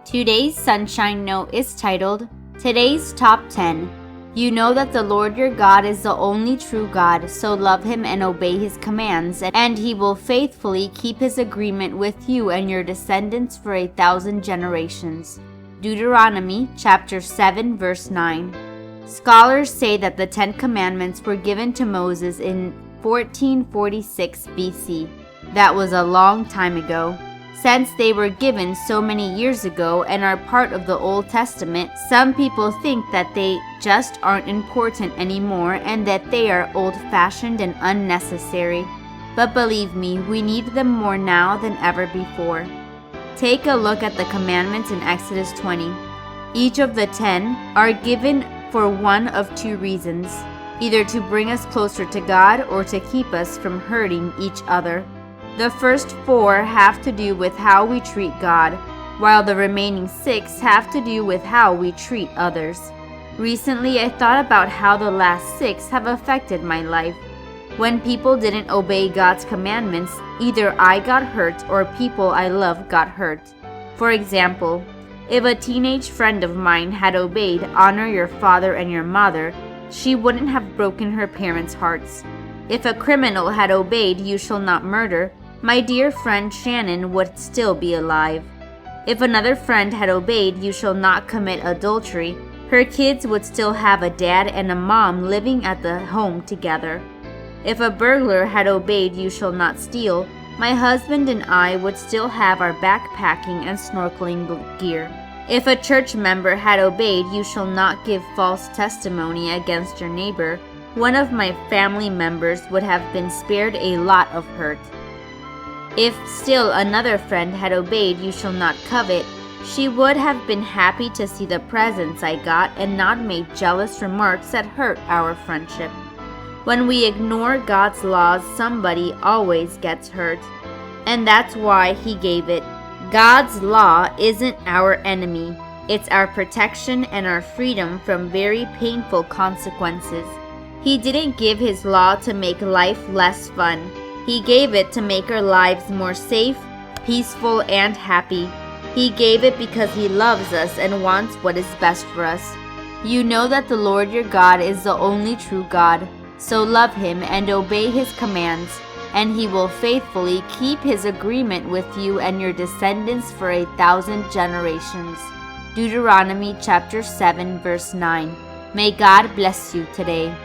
Today's Sunshine Note is titled, Today's Top 10. You know that the Lord your God is the only true God, so love Him and obey His commands, and He will faithfully keep His agreement with you and your descendants for 1,000 generations. Deuteronomy chapter 7 verse 9. Scholars say that the 10 Commandments were given to Moses in 1446 BC. That was a long time ago. Since they were given so many years ago and are part of the Old Testament, some people think that they just aren't important anymore and that they are old-fashioned and unnecessary. But believe me, we need them more now than ever before. Take a look at the commandments in Exodus 20. Each of the 10 are given for one of two reasons, either to bring us closer to God or to keep us from hurting each other. The first 4 have to do with how we treat God, while the remaining 6 have to do with how we treat others. Recently, I thought about how the last 6 have affected my life. When people didn't obey God's commandments, either I got hurt or people I love got hurt. For example, if a teenage friend of mine had obeyed "honor your father and your mother," she wouldn't have broken her parents' hearts. If a criminal had obeyed "you shall not murder," my dear friend Shannon would still be alive. If another friend had obeyed "you shall not commit adultery," her kids would still have a dad and a mom living at the home together. If a burglar had obeyed "you shall not steal," my husband and I would still have our backpacking and snorkeling gear. If a church member had obeyed "you shall not give false testimony against your neighbor," one of my family members would have been spared a lot of hurt. If still another friend had obeyed "you shall not covet," she would have been happy to see the presents I got and not made jealous remarks that hurt our friendship. When we ignore God's laws, somebody always gets hurt. And that's why He gave it. God's law isn't our enemy. It's our protection and our freedom from very painful consequences. He didn't give His law to make life less fun. He gave it to make our lives more safe, peaceful, and happy. He gave it because He loves us and wants what is best for us. You know that the Lord your God is the only true God, so love Him and obey His commands, and He will faithfully keep His agreement with you and your descendants for 1,000 generations. Deuteronomy chapter 7 verse 9. May God bless you today.